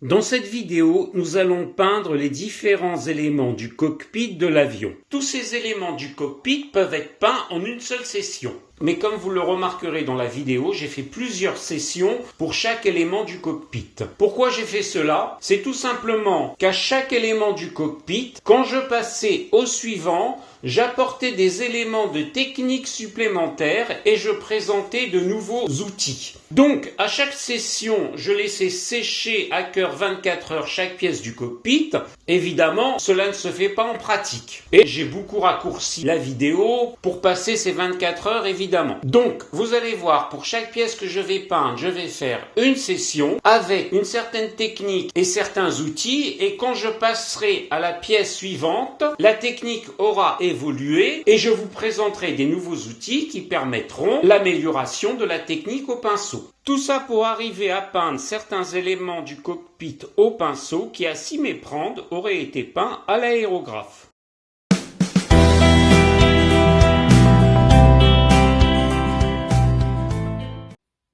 Dans cette vidéo, nous allons peindre les différents éléments du cockpit de l'avion. Tous ces éléments du cockpit peuvent être peints en une seule session. Mais comme vous le remarquerez dans la vidéo, j'ai fait plusieurs sessions pour chaque élément du cockpit. Pourquoi j'ai fait cela? C'est tout simplement qu'à chaque élément du cockpit, quand je passais au suivant, j'apportais des éléments de technique supplémentaires et je présentais de nouveaux outils. Donc, à chaque session, je laissais sécher à cœur 24 heures chaque pièce du cockpit. Évidemment, cela ne se fait pas en pratique. Et j'ai beaucoup raccourci la vidéo pour passer ces 24 heures, évidemment. Donc, vous allez voir, pour chaque pièce que je vais peindre, je vais faire une session avec une certaine technique et certains outils. Et quand je passerai à la pièce suivante, la technique aura évolué et je vous présenterai des nouveaux outils qui permettront l'amélioration de la technique au pinceau. Tout ça pour arriver à peindre certains éléments du cockpit au pinceau qui, à s'y méprendre, auraient été peints à l'aérographe.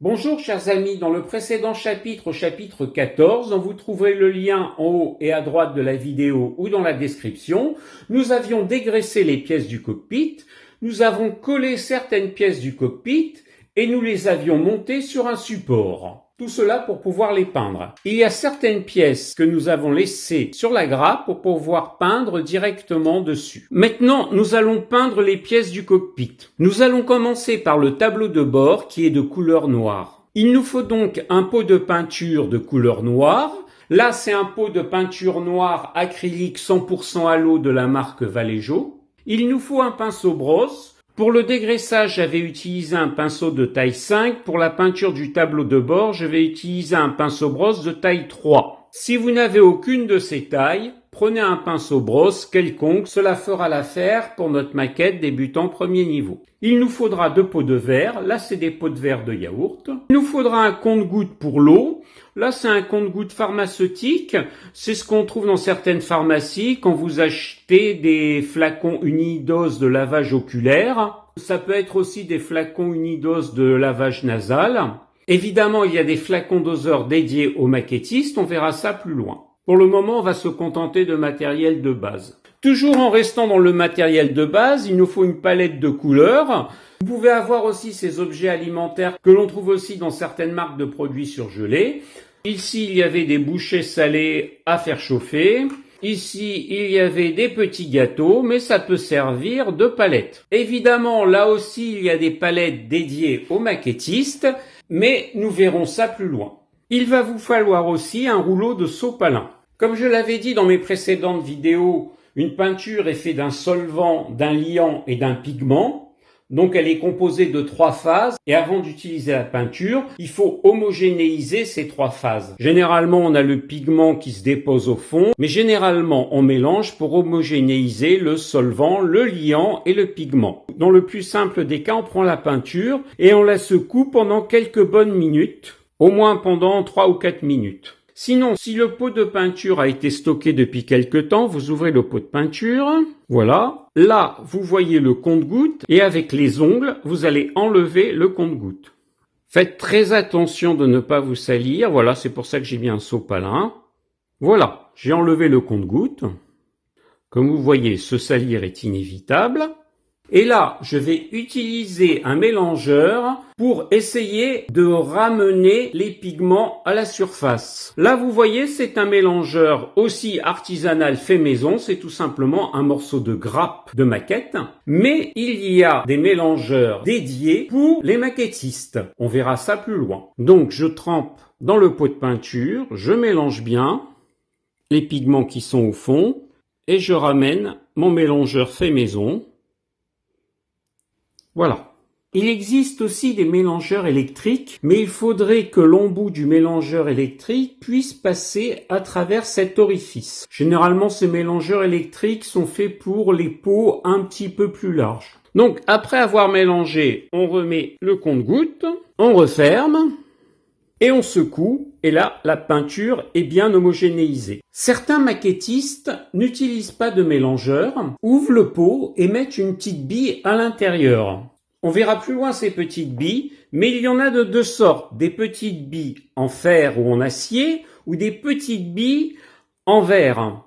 Bonjour chers amis, dans le précédent chapitre, au chapitre 14, dont vous trouverez le lien en haut et à droite de la vidéo ou dans la description, nous avions dégraissé les pièces du cockpit, nous avons collé certaines pièces du cockpit et nous les avions montées sur un support. Tout cela pour pouvoir les peindre. Il y a certaines pièces que nous avons laissées sur la grappe pour pouvoir peindre directement dessus. Maintenant, nous allons peindre les pièces du cockpit. Nous allons commencer par le tableau de bord qui est de couleur noire. Il nous faut donc un pot de peinture de couleur noire. Là, c'est un pot de peinture noire acrylique 100% à l'eau de la marque Vallejo. Il nous faut un pinceau brosse. Pour le dégraissage, j'avais utilisé un pinceau de taille 5. Pour la peinture du tableau de bord, je vais utiliser un pinceau brosse de taille 3. Si vous n'avez aucune de ces tailles, prenez un pinceau brosse quelconque, cela fera l'affaire pour notre maquette débutant premier niveau. Il nous faudra 2 pots de verre, là c'est des pots de verre de yaourt. Il nous faudra un compte-gouttes pour l'eau, là c'est un compte-gouttes pharmaceutique, c'est ce qu'on trouve dans certaines pharmacies quand vous achetez des flacons unidoses de lavage oculaire. Ça peut être aussi des flacons unidoses de lavage nasal. Évidemment, il y a des flacons doseurs dédiés aux maquettistes, on verra ça plus loin. Pour le moment, on va se contenter de matériel de base. Toujours en restant dans le matériel de base, il nous faut une palette de couleurs. Vous pouvez avoir aussi ces objets alimentaires que l'on trouve aussi dans certaines marques de produits surgelés. Ici, il y avait des bouchées salées à faire chauffer. Ici, il y avait des petits gâteaux, mais ça peut servir de palette. Évidemment, là aussi, il y a des palettes dédiées aux maquettistes, mais nous verrons ça plus loin. Il va vous falloir aussi un rouleau de sopalin. Comme je l'avais dit dans mes précédentes vidéos, une peinture est faite d'un solvant, d'un liant et d'un pigment. Donc elle est composée de 3 phases et avant d'utiliser la peinture, il faut homogénéiser ces 3 phases. Généralement, on a le pigment qui se dépose au fond, mais généralement, on mélange pour homogénéiser le solvant, le liant et le pigment. Dans le plus simple des cas, on prend la peinture et on la secoue pendant quelques bonnes minutes, au moins pendant 3 ou 4 minutes. Sinon, si le pot de peinture a été stocké depuis quelque temps, vous ouvrez le pot de peinture, voilà. Là, vous voyez le compte-gouttes et avec les ongles, vous allez enlever le compte-gouttes. Faites très attention de ne pas vous salir, voilà, c'est pour ça que j'ai mis un sopalin. Voilà, j'ai enlevé le compte-gouttes. Comme vous voyez, se salir est inévitable. Et là, je vais utiliser un mélangeur pour essayer de ramener les pigments à la surface. Là, vous voyez, c'est un mélangeur aussi artisanal fait maison. C'est tout simplement un morceau de grappe de maquette. Mais il y a des mélangeurs dédiés pour les maquettistes. On verra ça plus loin. Donc, je trempe dans le pot de peinture. Je mélange bien les pigments qui sont au fond. Et je ramène mon mélangeur fait maison. Voilà. Il existe aussi des mélangeurs électriques, mais il faudrait que l'embout du mélangeur électrique puisse passer à travers cet orifice. Généralement, ces mélangeurs électriques sont faits pour les pots un petit peu plus larges. Donc, après avoir mélangé, on remet le compte-gouttes, on referme, et on secoue, et là, la peinture est bien homogénéisée. Certains maquettistes n'utilisent pas de mélangeur, ouvrent le pot et mettent une petite bille à l'intérieur. On verra plus loin ces petites billes, mais il y en a de 2 sortes. Des petites billes en fer ou en acier, ou des petites billes en verre.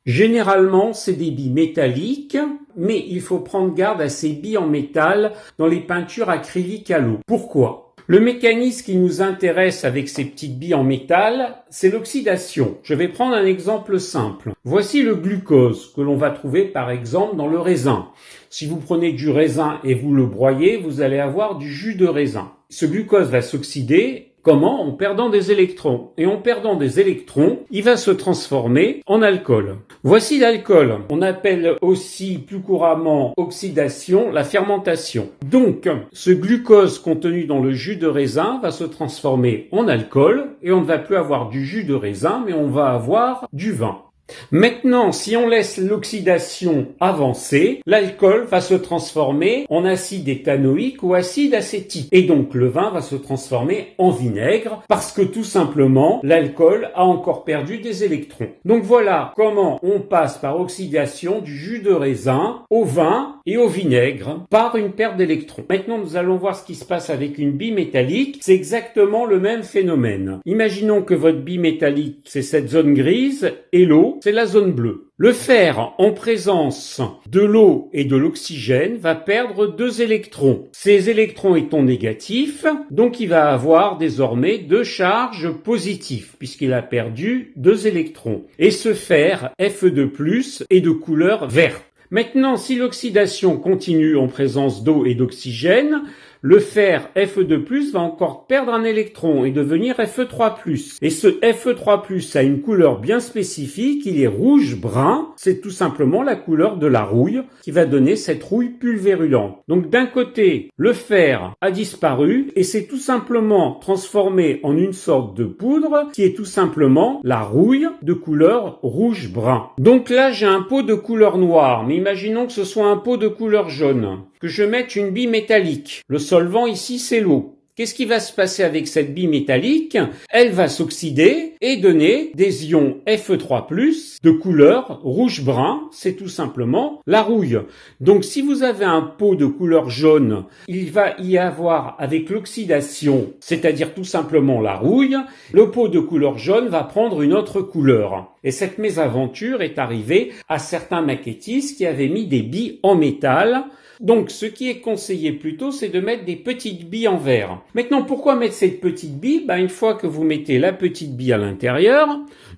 Généralement, c'est des billes métalliques, mais il faut prendre garde à ces billes en métal dans les peintures acryliques à l'eau. Pourquoi ? Le mécanisme qui nous intéresse avec ces petites billes en métal, c'est l'oxydation. Je vais prendre un exemple simple. Voici le glucose que l'on va trouver par exemple dans le raisin. Si vous prenez du raisin et vous le broyez, vous allez avoir du jus de raisin. Ce glucose va s'oxyder. Comment ? En perdant des électrons. Et en perdant des électrons, il va se transformer en alcool. Voici l'alcool. On appelle aussi plus couramment oxydation la fermentation. Donc, ce glucose contenu dans le jus de raisin va se transformer en alcool et on ne va plus avoir du jus de raisin, mais on va avoir du vin. Maintenant, si on laisse l'oxydation avancer, l'alcool va se transformer en acide éthanoïque ou acide acétique. Et donc le vin va se transformer en vinaigre parce que tout simplement, l'alcool a encore perdu des électrons. Donc voilà comment on passe par oxydation du jus de raisin au vin et au vinaigre par une perte d'électrons. Maintenant, nous allons voir ce qui se passe avec une bille métallique. C'est exactement le même phénomène. Imaginons que votre bille métallique, c'est cette zone grise et l'eau, c'est la zone bleue. Le fer, en présence de l'eau et de l'oxygène, va perdre 2 électrons. Ces électrons étant négatifs, donc il va avoir désormais 2 charges positives, puisqu'il a perdu 2 électrons. Et ce fer, Fe2+, est de couleur verte. Maintenant, si l'oxydation continue en présence d'eau et d'oxygène, le fer Fe2+, va encore perdre un électron et devenir Fe3+. Et ce Fe3+, a une couleur bien spécifique, il est rouge-brun, c'est tout simplement la couleur de la rouille qui va donner cette rouille pulvérulente. Donc d'un côté, le fer a disparu et c'est tout simplement transformé en une sorte de poudre qui est tout simplement la rouille de couleur rouge-brun. Donc là, j'ai un pot de couleur noire, mais imaginons que ce soit un pot de couleur jaune, que je mette une bille métallique. Le solvant ici, c'est l'eau. Qu'est-ce qui va se passer avec cette bille métallique ? Elle va s'oxyder et donner des ions Fe3+, de couleur rouge-brun, c'est tout simplement la rouille. Donc si vous avez un pot de couleur jaune, il va y avoir avec l'oxydation, c'est-à-dire tout simplement la rouille, le pot de couleur jaune va prendre une autre couleur. Et cette mésaventure est arrivée à certains maquettistes qui avaient mis des billes en métal. Donc, ce qui est conseillé plutôt, c'est de mettre des petites billes en verre. Maintenant, pourquoi mettre cette petite bille ? Une fois que vous mettez la petite bille à l'intérieur,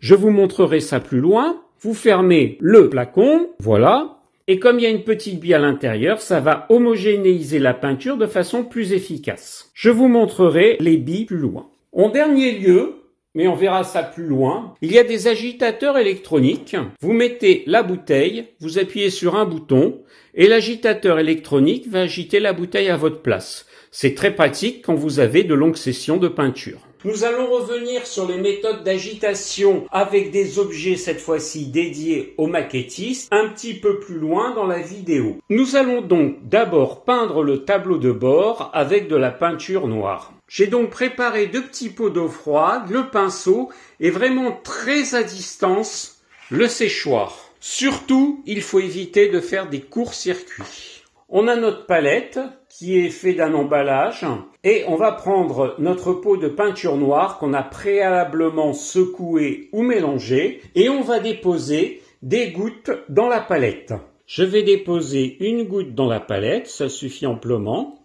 je vous montrerai ça plus loin. Vous fermez le flacon, voilà. Et comme il y a une petite bille à l'intérieur, ça va homogénéiser la peinture de façon plus efficace. Je vous montrerai les billes plus loin. En dernier lieu, mais on verra ça plus loin, il y a des agitateurs électroniques. Vous mettez la bouteille, vous appuyez sur un bouton, et l'agitateur électronique va agiter la bouteille à votre place. C'est très pratique quand vous avez de longues sessions de peinture. Nous allons revenir sur les méthodes d'agitation avec des objets cette fois-ci dédiés aux maquettistes un petit peu plus loin dans la vidéo. Nous allons donc d'abord peindre le tableau de bord avec de la peinture noire. J'ai donc préparé 2 petits pots d'eau froide, le pinceau et vraiment très à distance le séchoir. Surtout, il faut éviter de faire des courts-circuits. On a notre palette qui est faite d'un emballage et on va prendre notre pot de peinture noire qu'on a préalablement secoué ou mélangé et on va déposer des gouttes dans la palette. Je vais déposer une goutte dans la palette, ça suffit amplement.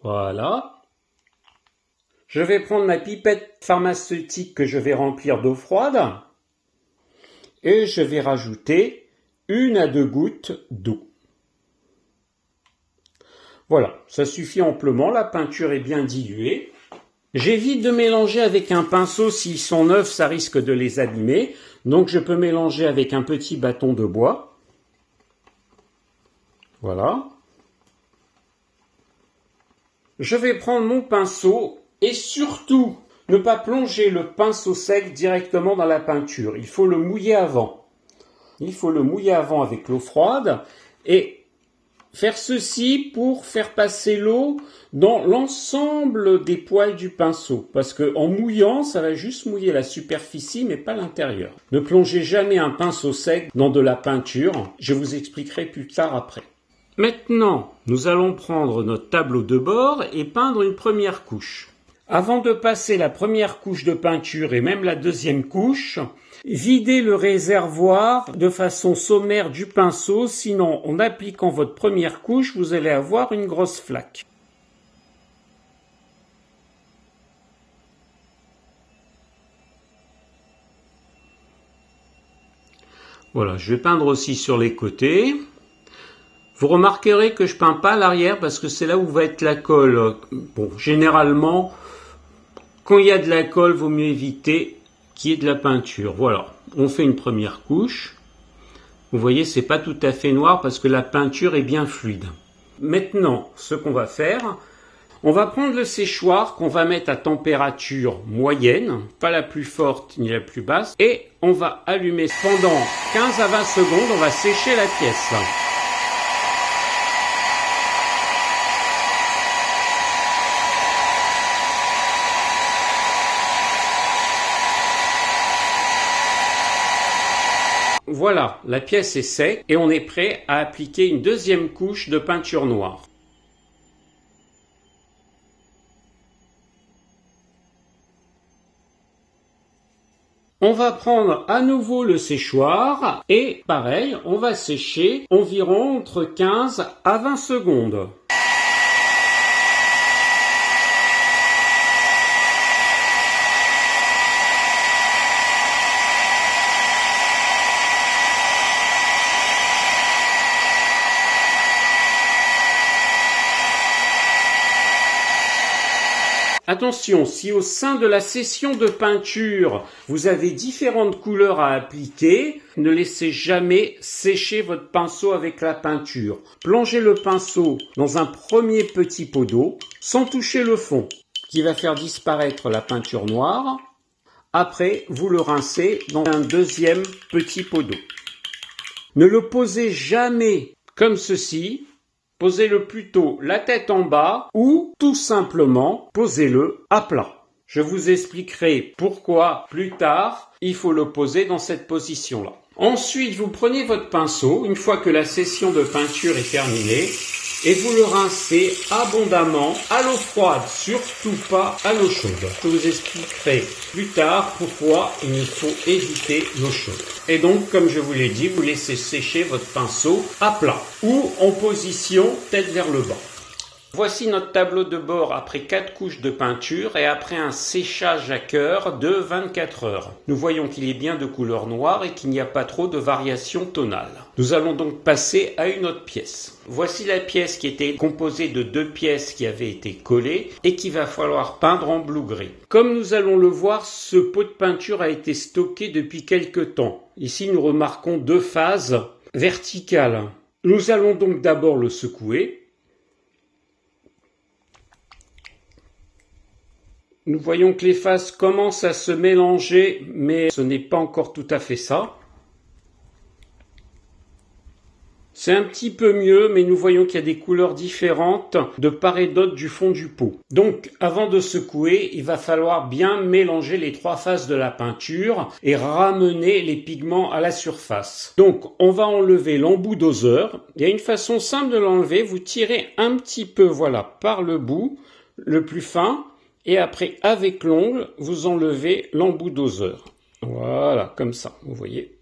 Voilà. Je vais prendre ma pipette pharmaceutique que je vais remplir d'eau froide et je vais rajouter 1 à 2 gouttes d'eau. Voilà, ça suffit amplement, la peinture est bien diluée. J'évite de mélanger avec un pinceau, s'ils sont neufs, ça risque de les abîmer. Donc je peux mélanger avec un petit bâton de bois. Voilà. Je vais prendre mon pinceau et surtout ne pas plonger le pinceau sec directement dans la peinture. Il faut le mouiller avant. Il faut le mouiller avant avec l'eau froide et faire ceci pour faire passer l'eau dans l'ensemble des poils du pinceau. Parce que en mouillant, ça va juste mouiller la superficie mais pas l'intérieur. Ne plongez jamais un pinceau sec dans de la peinture. Je vous expliquerai plus tard après. Maintenant, nous allons prendre notre tableau de bord et peindre une première couche. Avant de passer la première couche de peinture et même la deuxième couche, videz le réservoir de façon sommaire du pinceau, sinon en appliquant votre première couche, vous allez avoir une grosse flaque. Voilà, je vais peindre aussi sur les côtés. Vous remarquerez que je peins pas l'arrière parce que c'est là où va être la colle. Bon, généralement, quand il y a de la colle, vaut mieux éviter qu'il y ait de la peinture. Voilà, on fait une première couche. Vous voyez, c'est pas tout à fait noir parce que la peinture est bien fluide. Maintenant, ce qu'on va faire, on va prendre le séchoir qu'on va mettre à température moyenne, pas la plus forte ni la plus basse, et on va allumer pendant 15 à 20 secondes, on va sécher la pièce. Voilà, la pièce est sec et on est prêt à appliquer une deuxième couche de peinture noire. On va prendre à nouveau le séchoir et pareil, on va sécher environ entre 15 à 20 secondes. Attention, si au sein de la session de peinture, vous avez différentes couleurs à appliquer, ne laissez jamais sécher votre pinceau avec la peinture. Plongez le pinceau dans un premier petit pot d'eau, sans toucher le fond, qui va faire disparaître la peinture noire. Après, vous le rincez dans un deuxième petit pot d'eau. Ne le posez jamais comme ceci. Posez-le plutôt la tête en bas ou tout simplement posez-le à plat. Je vous expliquerai pourquoi plus tard il faut le poser dans cette position-là. Ensuite, vous prenez votre pinceau une fois que la session de peinture est terminée et vous le rincez abondamment à l'eau froide, surtout pas à l'eau chaude. Je vous expliquerai plus tard pourquoi il faut éviter l'eau chaude. Et donc, comme je vous l'ai dit, vous laissez sécher votre pinceau à plat ou en position tête vers le bas. Voici notre tableau de bord après 4 couches de peinture et après un séchage à cœur de 24 heures. Nous voyons qu'il est bien de couleur noire et qu'il n'y a pas trop de variation tonale. Nous allons donc passer à une autre pièce. Voici la pièce qui était composée de 2 pièces qui avaient été collées et qu'il va falloir peindre en bleu-gris. Comme nous allons le voir, ce pot de peinture a été stocké depuis quelque temps. Ici, nous remarquons 2 phases verticales. Nous allons donc d'abord le secouer. Nous voyons que les faces commencent à se mélanger, mais ce n'est pas encore tout à fait ça. C'est un petit peu mieux, mais nous voyons qu'il y a des couleurs différentes de part et d'autre du fond du pot. Donc, avant de secouer, il va falloir bien mélanger les 3 faces de la peinture et ramener les pigments à la surface. Donc, on va enlever l'embout doseur. Il y a une façon simple de l'enlever. Vous tirez un petit peu, voilà, par le bout, le plus fin. Et après, avec l'ongle, vous enlevez l'embout doseur. Voilà, comme ça, vous voyez.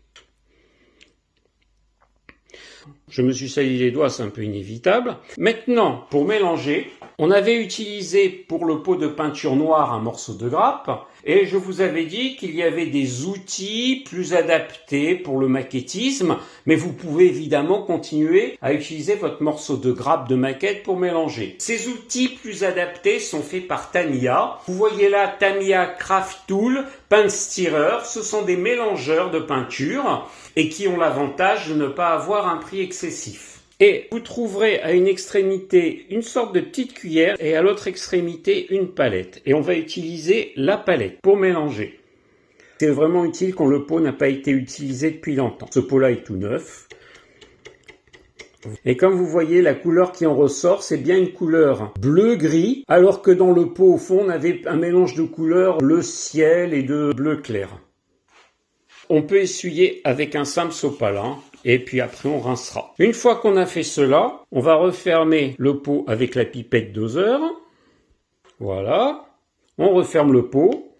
Je me suis sali les doigts, c'est un peu inévitable. Maintenant, pour mélanger, on avait utilisé pour le pot de peinture noire un morceau de grappe. Et je vous avais dit qu'il y avait des outils plus adaptés pour le maquettisme. Mais vous pouvez évidemment continuer à utiliser votre morceau de grappe de maquette pour mélanger. Ces outils plus adaptés sont faits par Tamiya. Vous voyez là Tamiya Craft Tool, Paint Stirrer. Ce sont des mélangeurs de peinture et qui ont l'avantage de ne pas avoir un prix excessif. Et vous trouverez à une extrémité une sorte de petite cuillère et à l'autre extrémité une palette. Et on va utiliser la palette pour mélanger. C'est vraiment utile quand le pot n'a pas été utilisé depuis longtemps. Ce pot-là est tout neuf. Et comme vous voyez, la couleur qui en ressort, c'est bien une couleur bleu-gris, alors que dans le pot au fond, on avait un mélange de couleurs bleu ciel et de bleu clair. On peut essuyer avec un simple sopalin. Et puis après, on rincera. Une fois qu'on a fait cela, on va refermer le pot avec la pipette doseur. Voilà. On referme le pot.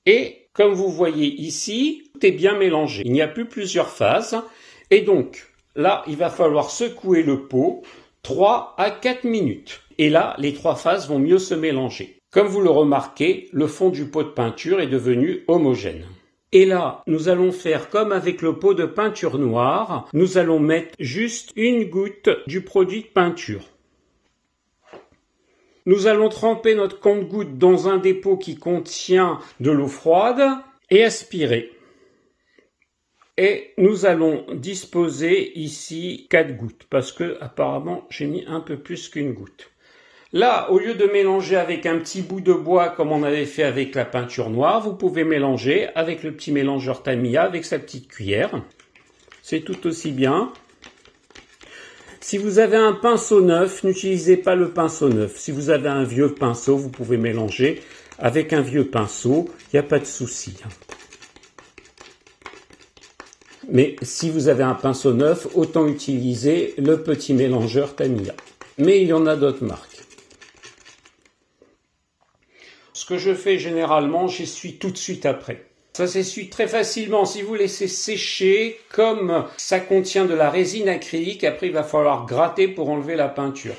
Et comme vous voyez ici, tout est bien mélangé. Il n'y a plus plusieurs phases. Et donc, là, il va falloir secouer le pot 3 à 4 minutes. Et là, les 3 phases vont mieux se mélanger. Comme vous le remarquez, le fond du pot de peinture est devenu homogène. Et là, nous allons faire comme avec le pot de peinture noire. Nous allons mettre juste une goutte du produit de peinture. Nous allons tremper notre compte-gouttes dans un des pots qui contient de l'eau froide et aspirer. Et nous allons disposer ici 4 gouttes parce que apparemment j'ai mis un peu plus qu'une goutte. Là, au lieu de mélanger avec un petit bout de bois comme on avait fait avec la peinture noire, vous pouvez mélanger avec le petit mélangeur Tamiya avec sa petite cuillère. C'est tout aussi bien. Si vous avez un pinceau neuf, n'utilisez pas le pinceau neuf. Si vous avez un vieux pinceau, vous pouvez mélanger avec un vieux pinceau, il n'y a pas de souci. Mais si vous avez un pinceau neuf, autant utiliser le petit mélangeur Tamiya. Mais il y en a d'autres marques. Ce que je fais généralement, j'essuie tout de suite après. Ça s'essuie très facilement. Si vous laissez sécher, comme ça contient de la résine acrylique, après il va falloir gratter pour enlever la peinture.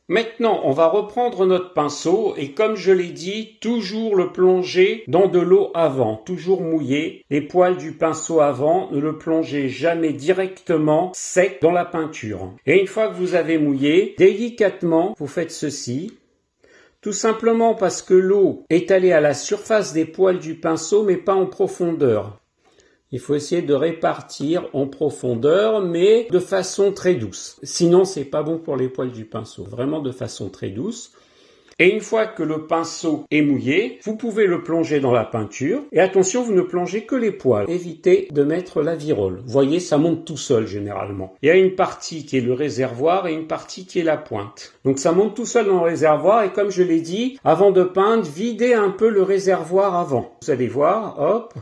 Maintenant, on va reprendre notre pinceau et comme je l'ai dit, toujours le plonger dans de l'eau avant, toujours mouillé. Les poils du pinceau avant, ne le plongez jamais directement sec dans la peinture. Et une fois que vous avez mouillé, délicatement, vous faites ceci. Tout simplement parce que l'eau est allée à la surface des poils du pinceau, mais pas en profondeur. Il faut essayer de répartir en profondeur, mais de façon très douce. Sinon, c'est pas bon pour les poils du pinceau. Vraiment de façon très douce. Et une fois que le pinceau est mouillé, vous pouvez le plonger dans la peinture. Et attention, vous ne plongez que les poils. Évitez de mettre la virole. Vous voyez, ça monte tout seul généralement. Il y a une partie qui est le réservoir et une partie qui est la pointe. Donc ça monte tout seul dans le réservoir et comme je l'ai dit, avant de peindre, videz un peu le réservoir avant. Vous allez voir, hop.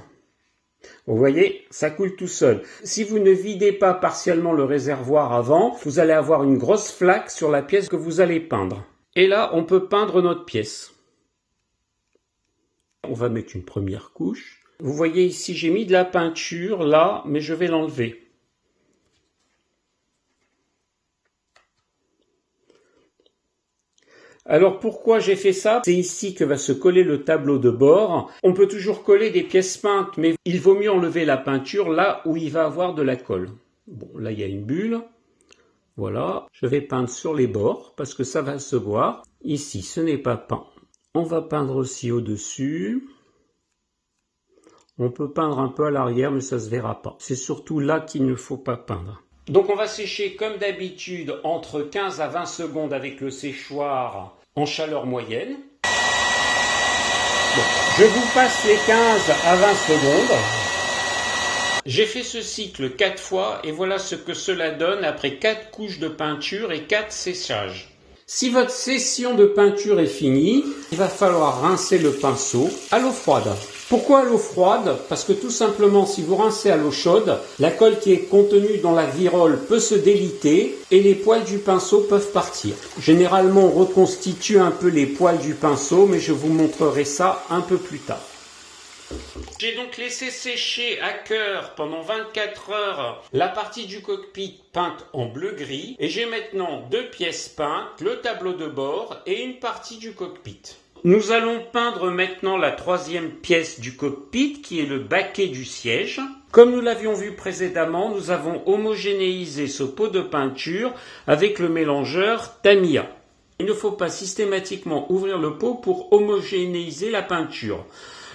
Vous voyez, ça coule tout seul. Si vous ne videz pas partiellement le réservoir avant, vous allez avoir une grosse flaque sur la pièce que vous allez peindre. Et là, on peut peindre notre pièce. On va mettre une première couche. Vous voyez ici, j'ai mis de la peinture là, mais je vais l'enlever. Alors pourquoi j'ai fait ça? C'est ici que va se coller le tableau de bord. On peut toujours coller des pièces peintes, mais il vaut mieux enlever la peinture là où il va avoir de la colle. Bon, là il y a une bulle. Voilà, je vais peindre sur les bords parce que ça va se voir. Ici, ce n'est pas peint. On va peindre aussi au-dessus. On peut peindre un peu à l'arrière, mais ça ne se verra pas. C'est surtout là qu'il ne faut pas peindre. Donc on va sécher comme d'habitude entre 15 à 20 secondes avec le séchoir en chaleur moyenne. Bon, je vous passe les 15 à 20 secondes. J'ai fait ce cycle 4 fois et voilà ce que cela donne après 4 couches de peinture et 4 séchages. Si votre session de peinture est finie, il va falloir rincer le pinceau à l'eau froide. Pourquoi à l'eau froide? Parce que tout simplement, si vous rincez à l'eau chaude, la colle qui est contenue dans la virole peut se déliter et les poils du pinceau peuvent partir. Généralement, on reconstitue un peu les poils du pinceau, mais je vous montrerai ça un peu plus tard. J'ai donc laissé sécher à cœur pendant 24 heures la partie du cockpit peinte en bleu-gris et j'ai maintenant 2 pièces peintes, le tableau de bord et une partie du cockpit. Nous allons peindre maintenant la 3e pièce du cockpit qui est le baquet du siège. Comme nous l'avions vu précédemment, nous avons homogénéisé ce pot de peinture avec le mélangeur Tamiya. Il ne faut pas systématiquement ouvrir le pot pour homogénéiser la peinture.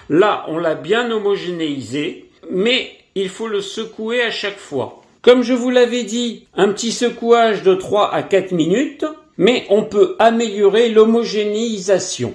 Là, on l'a bien homogénéisé, mais il faut le secouer à chaque fois. Comme je vous l'avais dit, un petit secouage de 3 à 4 minutes, mais on peut améliorer l'homogénéisation.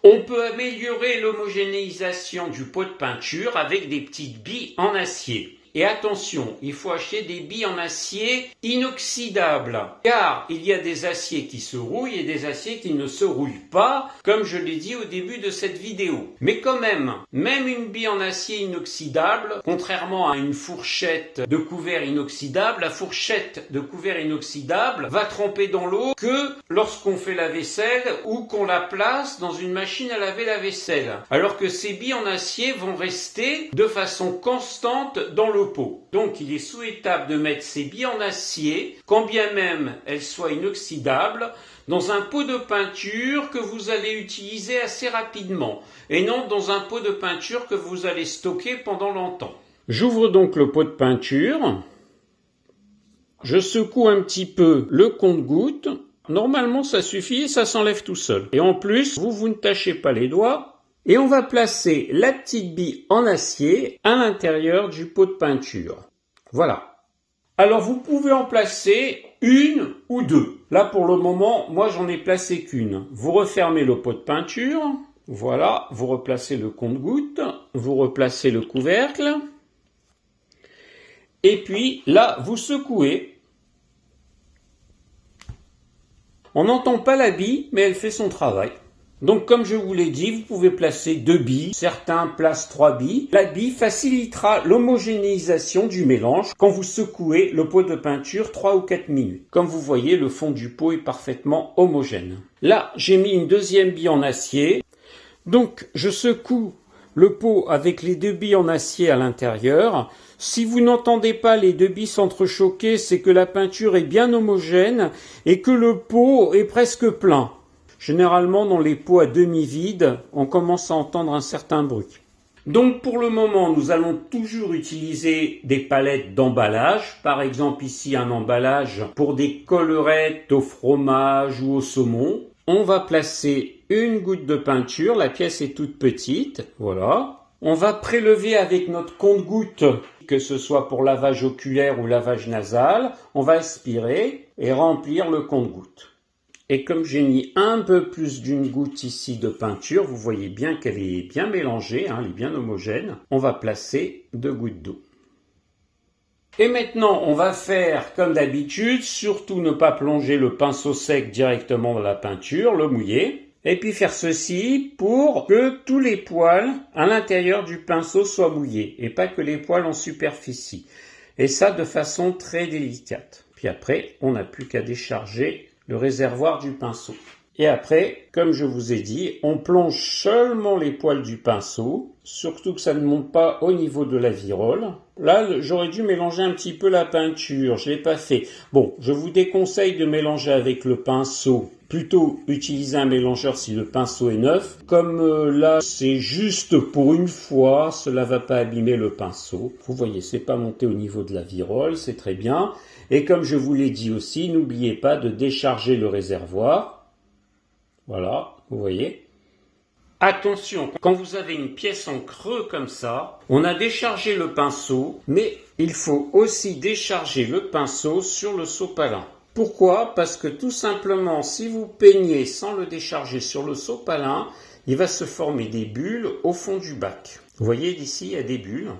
On peut améliorer l'homogénéisation du pot de peinture avec des petites billes en acier. Et attention, il faut acheter des billes en acier inoxydable, car il y a des aciers qui se rouillent et des aciers qui ne se rouillent pas, comme je l'ai dit au début de cette vidéo. Mais quand même une bille en acier inoxydable, contrairement à une fourchette de couvert inoxydable, la fourchette de couvert inoxydable va tremper dans l'eau que lorsqu'on fait la vaisselle ou qu'on la place dans une machine à laver la vaisselle. Alors que ces billes en acier vont rester de façon constante dans le pot. Donc il est souhaitable de mettre ces billes en acier, quand bien même elles soient inoxydables, dans un pot de peinture que vous allez utiliser assez rapidement et non dans un pot de peinture que vous allez stocker pendant longtemps. J'ouvre donc le pot de peinture, je secoue un petit peu le compte-gouttes. Normalement ça suffit et ça s'enlève tout seul. Et en plus, vous ne tâchez pas les doigts. Et on va placer la petite bille en acier à l'intérieur du pot de peinture. Voilà. Alors vous pouvez en placer une ou deux. Là pour le moment, moi j'en ai placé qu'une. Vous refermez le pot de peinture. Voilà, vous replacez le compte-gouttes. Vous replacez le couvercle. Et puis là, vous secouez. On n'entend pas la bille, mais elle fait son travail. Donc comme je vous l'ai dit, vous pouvez placer 2 billes, certains placent 3 billes. La bille facilitera l'homogénéisation du mélange quand vous secouez le pot de peinture 3 ou 4 minutes. Comme vous voyez, le fond du pot est parfaitement homogène. Là, j'ai mis une deuxième bille en acier. Donc je secoue le pot avec les 2 billes en acier à l'intérieur. Si vous n'entendez pas les 2 billes s'entrechoquer, c'est que la peinture est bien homogène et que le pot est presque plein. Généralement, dans les pots à demi-vides, on commence à entendre un certain bruit. Donc, pour le moment, nous allons toujours utiliser des palettes d'emballage. Par exemple, ici, un emballage pour des collerettes au fromage ou au saumon. On va placer une goutte de peinture. La pièce est toute petite. Voilà. On va prélever avec notre compte-gouttes, que ce soit pour lavage oculaire ou lavage nasal. On va aspirer et remplir le compte-gouttes. Et comme j'ai mis un peu plus d'une goutte ici de peinture, vous voyez bien qu'elle est bien mélangée, elle est bien homogène. On va placer 2 gouttes d'eau. Et maintenant, on va faire comme d'habitude, surtout ne pas plonger le pinceau sec directement dans la peinture, le mouiller. Et puis faire ceci pour que tous les poils à l'intérieur du pinceau soient mouillés et pas que les poils en superficie. Et ça de façon très délicate. Puis après, on n'a plus qu'à décharger le réservoir du pinceau. Et après, comme je vous ai dit, on plonge seulement les poils du pinceau, surtout que ça ne monte pas au niveau de la virole. Là, j'aurais dû mélanger un petit peu la peinture, je ne l'ai pas fait. Bon, je vous déconseille de mélanger avec le pinceau. Plutôt utiliser un mélangeur si le pinceau est neuf. Comme là, c'est juste pour une fois, cela ne va pas abîmer le pinceau. Vous voyez, c'est pas monté au niveau de la virole, c'est très bien. Et comme je vous l'ai dit aussi, n'oubliez pas de décharger le réservoir. Voilà, vous voyez. Attention, quand vous avez une pièce en creux comme ça, on a déchargé le pinceau, mais il faut aussi décharger le pinceau sur le sopalin. Pourquoi? Parce que tout simplement, si vous peignez sans le décharger sur le sopalin, il va se former des bulles au fond du bac. Vous voyez, d'ici, il y a des bulles.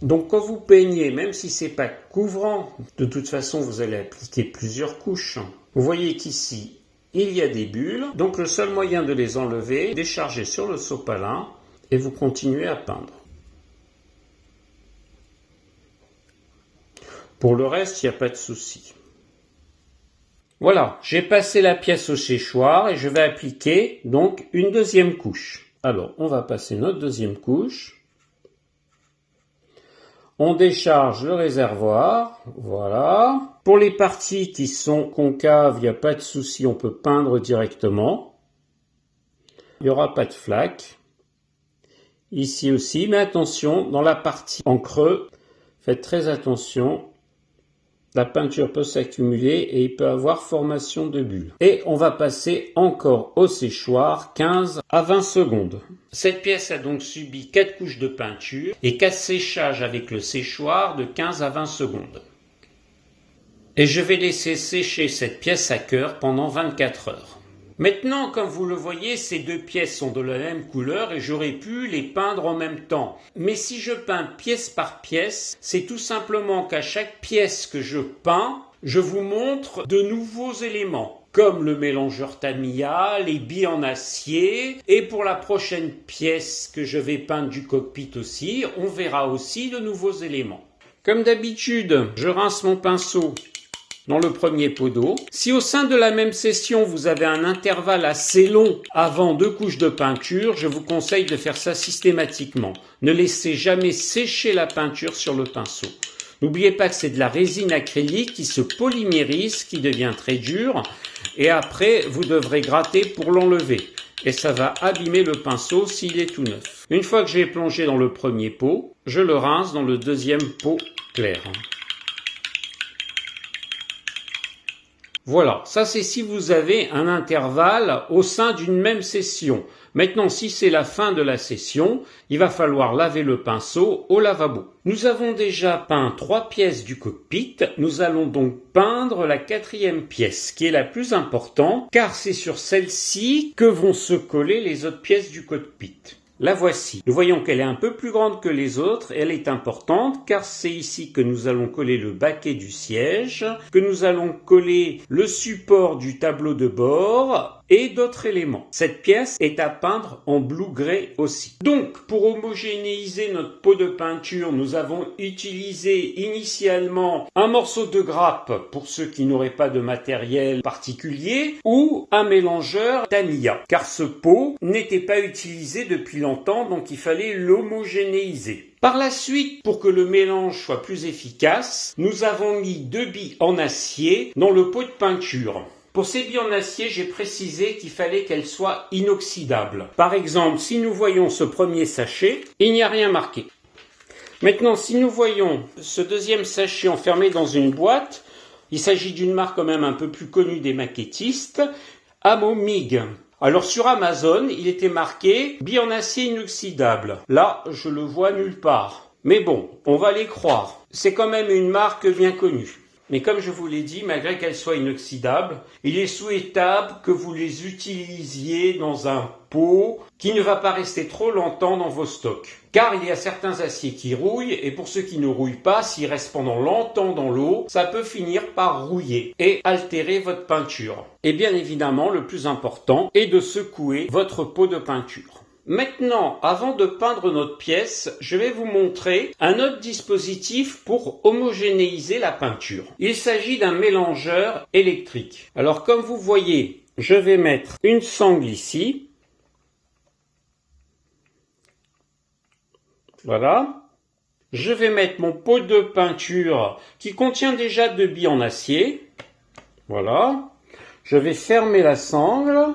Donc quand vous peignez, même si c'est pas couvrant, de toute façon vous allez appliquer plusieurs couches. Vous voyez qu'ici il y a des bulles, donc le seul moyen de les enlever, décharger sur le sopalin et vous continuez à peindre. Pour le reste, il n'y a pas de souci. Voilà, j'ai passé la pièce au séchoir et je vais appliquer donc une deuxième couche. Alors, on va passer notre deuxième couche. On décharge le réservoir, voilà. Pour les parties qui sont concaves, il n'y a pas de souci, on peut peindre directement. Il n'y aura pas de flaque. Ici aussi, mais attention, dans la partie en creux, faites très attention. La peinture peut s'accumuler et il peut avoir formation de bulles. Et on va passer encore au séchoir 15 à 20 secondes. Cette pièce a donc subi 4 couches de peinture et 4 séchages avec le séchoir de 15 à 20 secondes. Et je vais laisser sécher cette pièce à cœur pendant 24 heures. Maintenant, comme vous le voyez, ces deux pièces sont de la même couleur et j'aurais pu les peindre en même temps. Mais si je peins pièce par pièce, c'est tout simplement qu'à chaque pièce que je peins, je vous montre de nouveaux éléments, comme le mélangeur Tamiya, les billes en acier, et pour la prochaine pièce que je vais peindre du cockpit aussi, on verra aussi de nouveaux éléments. Comme d'habitude, je rince mon pinceau dans le premier pot d'eau. Si au sein de la même session, vous avez un intervalle assez long avant 2 couches de peinture, je vous conseille de faire ça systématiquement. Ne laissez jamais sécher la peinture sur le pinceau. N'oubliez pas que c'est de la résine acrylique qui se polymérise, qui devient très dure, et après, vous devrez gratter pour l'enlever. Et ça va abîmer le pinceau s'il est tout neuf. Une fois que j'ai plongé dans le premier pot, je le rince dans le deuxième pot clair. Voilà, ça c'est si vous avez un intervalle au sein d'une même session. Maintenant, si c'est la fin de la session, il va falloir laver le pinceau au lavabo. Nous avons déjà peint 3 pièces du cockpit, nous allons donc peindre la 4e pièce, qui est la plus importante, car c'est sur celle-ci que vont se coller les autres pièces du cockpit. La voici. Nous voyons qu'elle est un peu plus grande que les autres. Elle est importante car c'est ici que nous allons coller le baquet du siège, que nous allons coller le support du tableau de bord et d'autres éléments. Cette pièce est à peindre en blue gray aussi. Donc, pour homogénéiser notre pot de peinture, nous avons utilisé initialement un morceau de grappe pour ceux qui n'auraient pas de matériel particulier ou un mélangeur Tamiya, car ce pot n'était pas utilisé depuis longtemps, donc il fallait l'homogénéiser. Par la suite, pour que le mélange soit plus efficace, nous avons mis 2 billes en acier dans le pot de peinture. Pour ces billes en acier, j'ai précisé qu'il fallait qu'elles soient inoxydables. Par exemple, si nous voyons ce premier sachet, il n'y a rien marqué. Maintenant, si nous voyons ce deuxième sachet enfermé dans une boîte, il s'agit d'une marque quand même un peu plus connue des maquettistes, Amomig. Alors sur Amazon, il était marqué « billes en acier inoxydable ». Là, je le vois nulle part. Mais bon, on va les croire. C'est quand même une marque bien connue. Mais comme je vous l'ai dit, malgré qu'elles soient inoxydables, il est souhaitable que vous les utilisiez dans un pot qui ne va pas rester trop longtemps dans vos stocks. Car il y a certains aciers qui rouillent, et pour ceux qui ne rouillent pas, s'ils restent pendant longtemps dans l'eau, ça peut finir par rouiller et altérer votre peinture. Et bien évidemment, le plus important est de secouer votre pot de peinture. Maintenant, avant de peindre notre pièce, je vais vous montrer un autre dispositif pour homogénéiser la peinture. Il s'agit d'un mélangeur électrique. Alors comme vous voyez, je vais mettre une sangle ici. Voilà. Je vais mettre mon pot de peinture qui contient déjà 2 billes en acier. Voilà. Je vais fermer la sangle.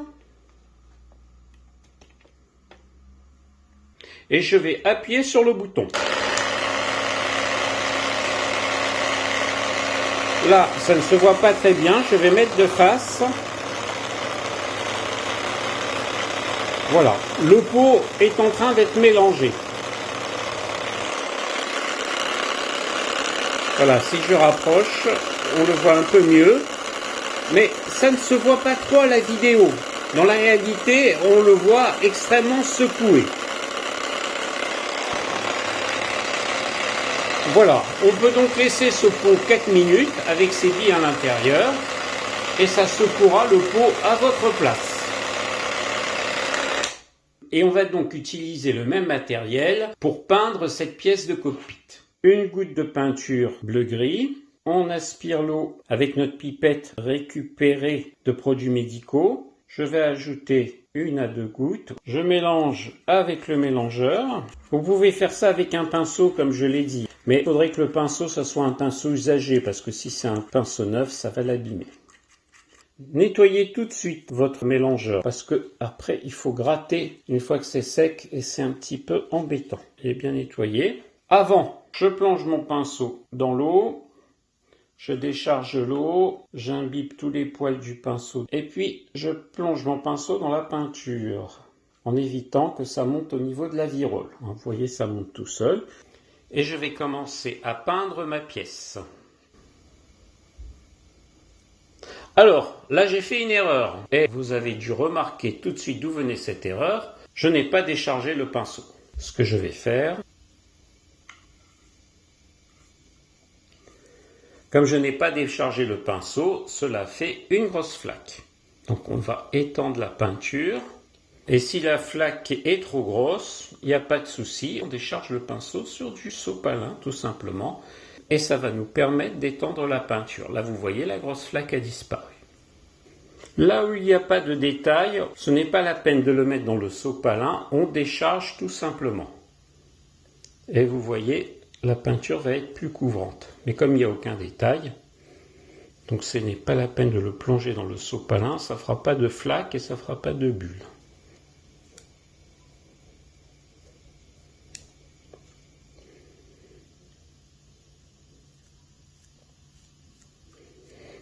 Et je vais appuyer sur le bouton. Là, ça ne se voit pas très bien, je vais mettre de face. Voilà, le pot est en train d'être mélangé. Voilà, si je rapproche, on le voit un peu mieux. Mais ça ne se voit pas trop à la vidéo. Dans la réalité, on le voit extrêmement secoué. Voilà, on peut donc laisser ce pot 4 minutes avec ses billes à l'intérieur et ça secouera le pot à votre place. Et on va donc utiliser le même matériel pour peindre cette pièce de cockpit. Une goutte de peinture bleu-gris, on aspire l'eau avec notre pipette récupérée de produits médicaux. Je vais ajouter 1 à 2 gouttes. Je mélange avec le mélangeur. Vous pouvez faire ça avec un pinceau comme je l'ai dit. Mais il faudrait que le pinceau, ça soit un pinceau usagé, parce que si c'est un pinceau neuf, ça va l'abîmer. Nettoyez tout de suite votre mélangeur, parce que après, il faut gratter une fois que c'est sec, et c'est un petit peu embêtant. Il est bien nettoyé. Avant, je plonge mon pinceau dans l'eau, je décharge l'eau, j'imbibe tous les poils du pinceau, et puis je plonge mon pinceau dans la peinture, en évitant que ça monte au niveau de la virole. Vous voyez, ça monte tout seul. Et je vais commencer à peindre ma pièce. Alors, là j'ai fait une erreur, et vous avez dû remarquer tout de suite d'où venait cette erreur. Je n'ai pas déchargé le pinceau. Ce que je vais faire, comme je n'ai pas déchargé le pinceau, cela fait une grosse flaque. Donc on va étendre la peinture. Et si la flaque est trop grosse, il n'y a pas de souci, on décharge le pinceau sur du sopalin tout simplement. Et ça va nous permettre d'étendre la peinture. Là vous voyez, la grosse flaque a disparu. Là où il n'y a pas de détail, ce n'est pas la peine de le mettre dans le sopalin, on décharge tout simplement. Et vous voyez, la peinture va être plus couvrante. Mais comme il n'y a aucun détail, donc ce n'est pas la peine de le plonger dans le sopalin, ça ne fera pas de flaque et ça ne fera pas de bulle.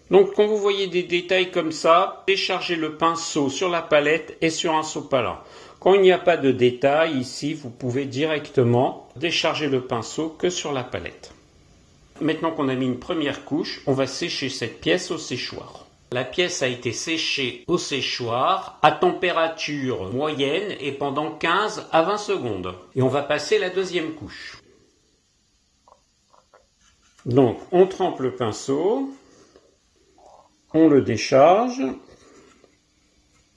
Donc quand vous voyez des détails comme ça, déchargez le pinceau sur la palette et sur un sopalin. Quand il n'y a pas de détails, ici, vous pouvez directement décharger le pinceau que sur la palette. Maintenant qu'on a mis une première couche, on va sécher cette pièce au séchoir. La pièce a été séchée au séchoir à température moyenne et pendant 15 à 20 secondes. Et on va passer la deuxième couche. Donc on trempe le pinceau. On le décharge.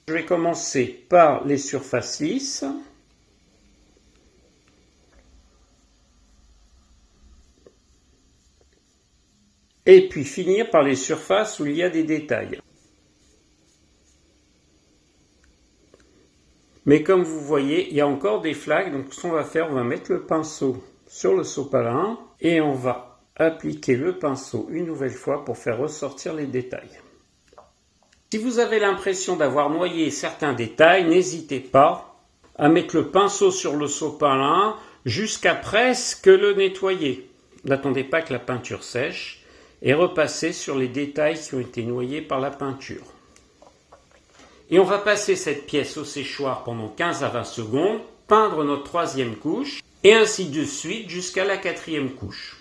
Je vais commencer par les surfaces lisses. Et puis finir par les surfaces où il y a des détails. Mais comme vous voyez, il y a encore des flaques, donc ce qu'on va faire, on va mettre le pinceau sur le sopalin et on va appliquer le pinceau une nouvelle fois pour faire ressortir les détails. Si vous avez l'impression d'avoir noyé certains détails, n'hésitez pas à mettre le pinceau sur le sopalin jusqu'à presque le nettoyer. N'attendez pas que la peinture sèche et repassez sur les détails qui ont été noyés par la peinture. Et on va passer cette pièce au séchoir pendant 15 à 20 secondes, peindre notre troisième couche et ainsi de suite jusqu'à la quatrième couche.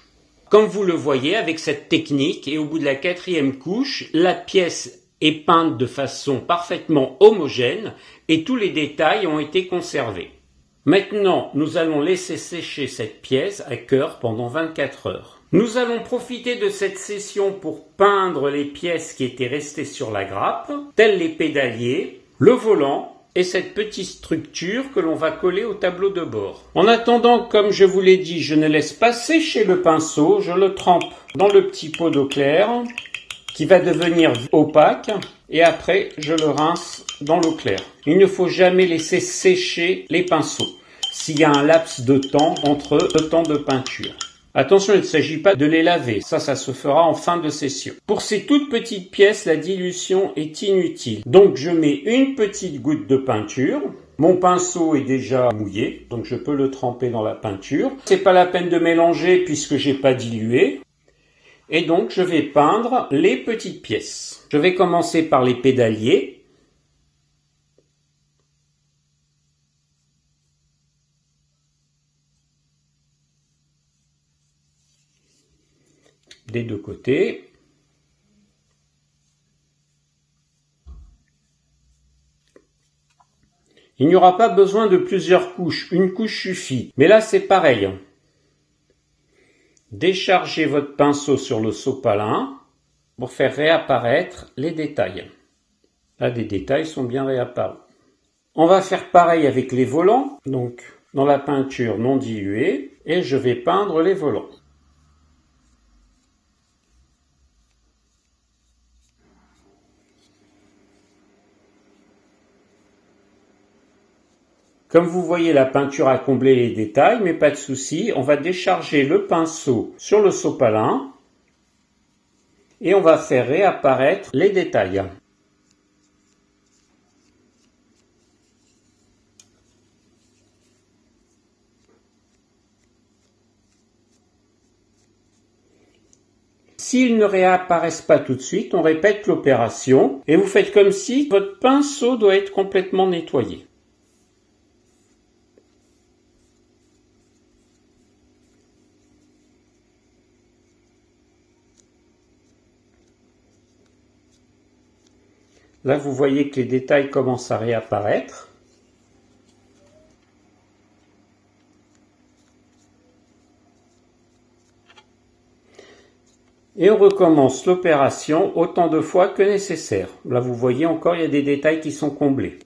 Comme vous le voyez avec cette technique et au bout de la quatrième couche, la pièce est peinte de façon parfaitement homogène et tous les détails ont été conservés. Maintenant, nous allons laisser sécher cette pièce à cœur pendant 24 heures. Nous allons profiter de cette session pour peindre les pièces qui étaient restées sur la grappe, telles les pédaliers, le volant et cette petite structure que l'on va coller au tableau de bord. En attendant, comme je vous l'ai dit, je ne laisse pas sécher le pinceau, je le trempe dans le petit pot d'eau claire qui va devenir opaque et après je le rince dans l'eau claire. Il ne faut jamais laisser sécher les pinceaux s'il y a un laps de temps entre deux temps de peinture. Attention, il ne s'agit pas de les laver, ça se fera en fin de session. Pour ces toutes petites pièces, la dilution est inutile. Donc je mets une petite goutte de peinture. Mon pinceau est déjà mouillé, donc je peux le tremper dans la peinture. C'est pas la peine de mélanger puisque j'ai pas dilué. Et donc je vais peindre les petites pièces. Je vais commencer par les pédaliers. Des deux côtés. Il n'y aura pas besoin de plusieurs couches, une couche suffit. Mais là c'est pareil. Déchargez votre pinceau sur le sopalin pour faire réapparaître les détails. Là, les détails sont bien réapparus. On va faire pareil avec les volants, donc dans la peinture non diluée, et je vais peindre les volants. Comme vous voyez, la peinture a comblé les détails, mais pas de souci. On va décharger le pinceau sur le sopalin et on va faire réapparaître les détails. S'ils ne réapparaissent pas tout de suite, on répète l'opération et vous faites comme si votre pinceau doit être complètement nettoyé. Là, vous voyez que les détails commencent à réapparaître. Et on recommence l'opération autant de fois que nécessaire. Là, vous voyez encore, il y a des détails qui sont comblés.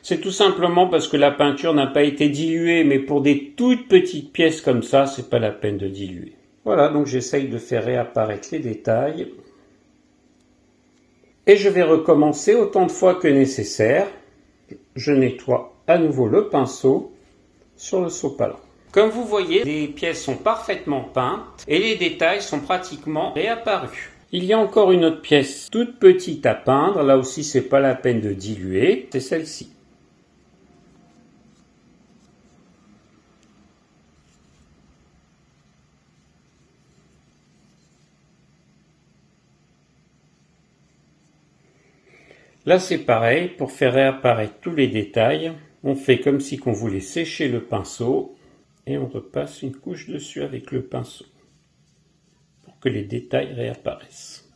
C'est tout simplement parce que la peinture n'a pas été diluée, mais pour des toutes petites pièces comme ça, c'est pas la peine de diluer. Voilà, donc j'essaye de faire réapparaître les détails. Et je vais recommencer autant de fois que nécessaire. Je nettoie à nouveau le pinceau sur le sopalin. Comme vous voyez, les pièces sont parfaitement peintes et les détails sont pratiquement réapparus. Il y a encore une autre pièce toute petite à peindre. Là aussi, c'est pas la peine de diluer. C'est celle-ci. Là, c'est pareil, pour faire réapparaître tous les détails, on fait comme si on voulait sécher le pinceau et on repasse une couche dessus avec le pinceau pour que les détails réapparaissent.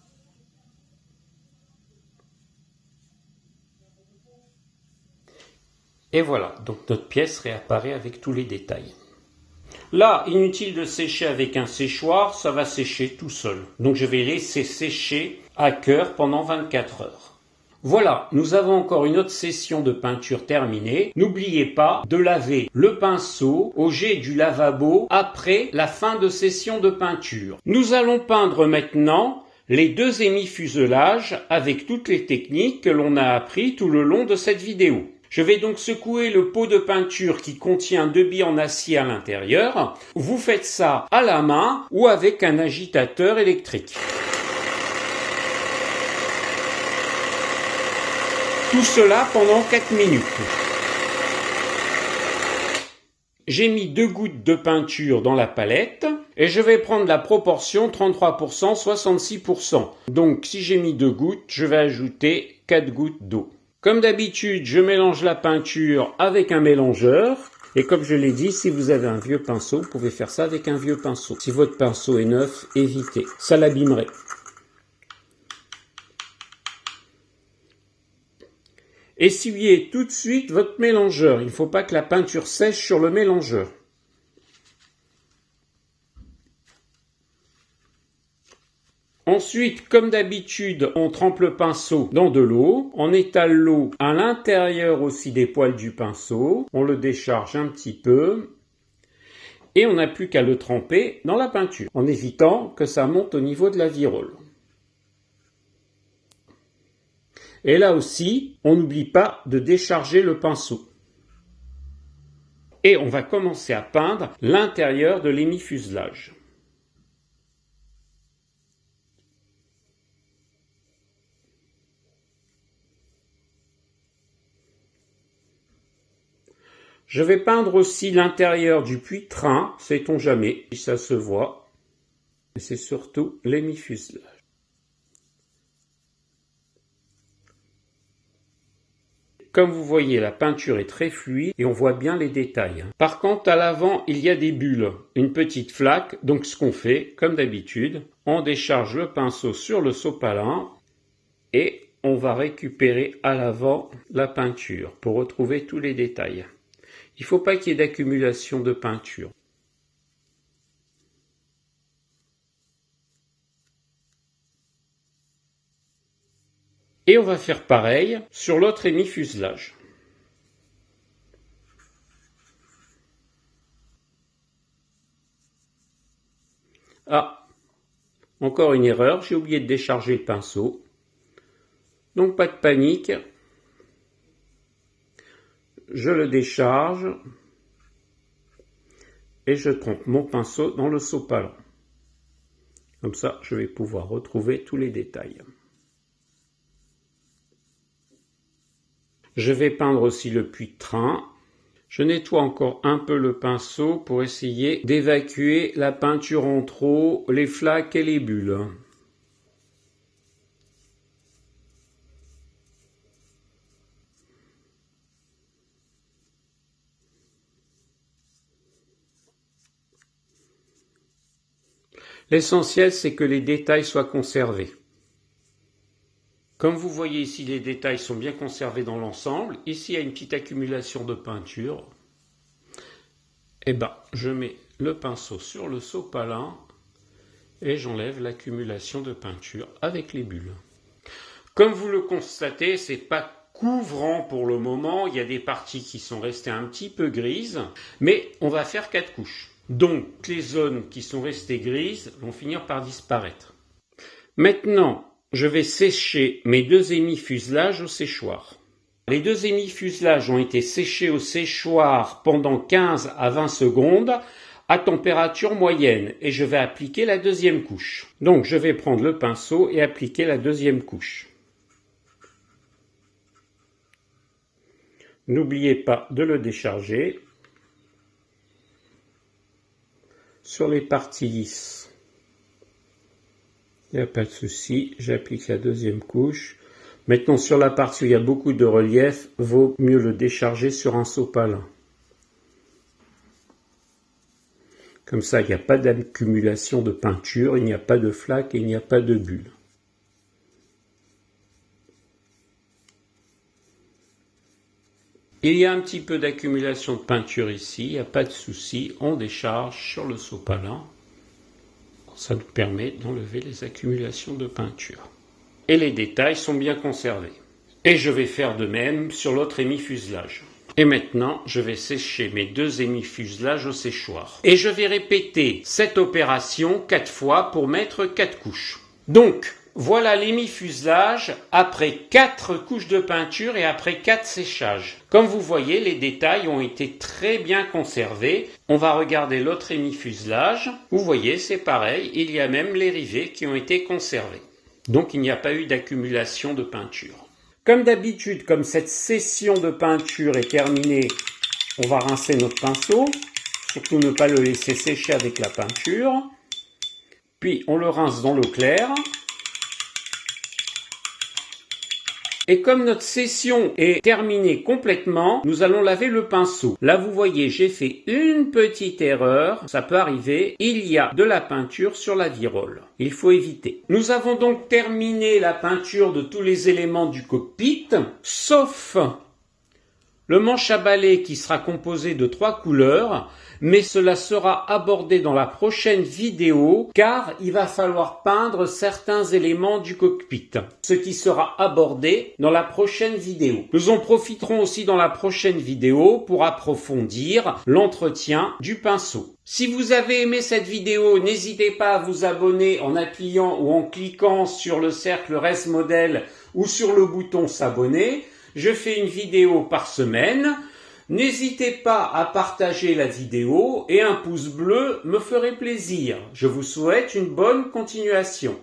Et voilà, donc notre pièce réapparaît avec tous les détails. Là, inutile de sécher avec un séchoir, ça va sécher tout seul. Donc je vais laisser sécher à cœur pendant 24 heures. Voilà, nous avons encore une autre session de peinture terminée. N'oubliez pas de laver le pinceau au jet du lavabo après la fin de session de peinture. Nous allons peindre maintenant les deux hémifuselages avec toutes les techniques que l'on a appris tout le long de cette vidéo. Je vais donc secouer le pot de peinture qui contient deux billes en acier à l'intérieur. Vous faites ça à la main ou avec un agitateur électrique. Tout cela pendant 4 minutes. J'ai mis 2 gouttes de peinture dans la palette et je vais prendre la proportion 33%, 66%. Donc si j'ai mis 2 gouttes, je vais ajouter 4 gouttes d'eau. Comme d'habitude, je mélange la peinture avec un mélangeur. Et comme je l'ai dit, si vous avez un vieux pinceau, vous pouvez faire ça avec un vieux pinceau. Si votre pinceau est neuf, évitez, ça l'abîmerait. Essuyez tout de suite votre mélangeur. Il ne faut pas que la peinture sèche sur le mélangeur. Ensuite, comme d'habitude, on trempe le pinceau dans de l'eau. On étale l'eau à l'intérieur aussi des poils du pinceau. On le décharge un petit peu. Et on n'a plus qu'à le tremper dans la peinture, en évitant que ça monte au niveau de la virole. Et là aussi, on n'oublie pas de décharger le pinceau. Et on va commencer à peindre l'intérieur de l'hémifuselage. Je vais peindre aussi l'intérieur du puits-train, sait-on jamais, si ça se voit. Et c'est surtout l'hémifuselage. Comme vous voyez, la peinture est très fluide et on voit bien les détails. Par contre, à l'avant, il y a des bulles, une petite flaque. Donc ce qu'on fait, comme d'habitude, on décharge le pinceau sur le sopalin et on va récupérer à l'avant la peinture pour retrouver tous les détails. Il ne faut pas qu'il y ait d'accumulation de peinture. Et on va faire pareil sur l'autre hémifuselage. Ah, encore une erreur, j'ai oublié de décharger le pinceau. Donc pas de panique. Je le décharge et je trempe mon pinceau dans le sopalin. Comme ça, je vais pouvoir retrouver tous les détails. Je vais peindre aussi le puits de train. Je nettoie encore un peu le pinceau pour essayer d'évacuer la peinture en trop, les flaques et les bulles. L'essentiel, c'est que les détails soient conservés. Comme vous voyez ici, les détails sont bien conservés dans l'ensemble. Ici, il y a une petite accumulation de peinture. Eh bien, je mets le pinceau sur le sopalin et j'enlève l'accumulation de peinture avec les bulles. Comme vous le constatez, c'est pas couvrant pour le moment. Il y a des parties qui sont restées un petit peu grises, mais on va faire 4 couches. Donc, les zones qui sont restées grises vont finir par disparaître. Maintenant, je vais sécher mes 2 émis-fuselages au séchoir. Les 2 émis-fuselages ont été séchés au séchoir pendant 15 à 20 secondes à température moyenne et je vais appliquer la 2e couche. Donc, je vais prendre le pinceau et appliquer la 2e couche. N'oubliez pas de le décharger. Sur les parties lisses, il n'y a pas de souci, j'applique la 2e couche. Maintenant, sur la partie où il y a beaucoup de relief, vaut mieux le décharger sur un sopalin. Comme ça, il n'y a pas d'accumulation de peinture, il n'y a pas de flaque et il n'y a pas de bulles. Il y a un petit peu d'accumulation de peinture ici, il n'y a pas de souci, on décharge sur le sopalin. Ça nous permet d'enlever les accumulations de peinture. Et les détails sont bien conservés. Et je vais faire de même sur l'autre émi-fuselage. Et maintenant, je vais sécher mes 2 émi-fuselages au séchoir. Et je vais répéter cette opération 4 fois pour mettre 4 couches. Donc, voilà l'émi-fuselage après 4 couches de peinture et après 4 séchages. Comme vous voyez, les détails ont été très bien conservés. On va regarder l'autre émi-fuselage. Vous voyez, c'est pareil, il y a même les rivets qui ont été conservés. Donc, il n'y a pas eu d'accumulation de peinture. Comme d'habitude, comme cette session de peinture est terminée, on va rincer notre pinceau. Surtout ne pas le laisser sécher avec la peinture. Puis, on le rince dans l'eau claire. Et comme notre session est terminée complètement, nous allons laver le pinceau. Là, vous voyez, j'ai fait une petite erreur. Ça peut arriver. Il y a de la peinture sur la virole. Il faut éviter. Nous avons donc terminé la peinture de tous les éléments du cockpit, sauf le manche à balai qui sera composé de 3 couleurs, mais cela sera abordé dans la prochaine vidéo car il va falloir peindre certains éléments du cockpit, ce qui sera abordé dans la prochaine vidéo. Nous en profiterons aussi dans la prochaine vidéo pour approfondir l'entretien du pinceau. Si vous avez aimé cette vidéo, n'hésitez pas à vous abonner en appuyant ou en cliquant sur le cercle Reste Modèle ou sur le bouton s'abonner. Je fais une vidéo par semaine. N'hésitez pas à partager la vidéo et un pouce bleu me ferait plaisir. Je vous souhaite une bonne continuation.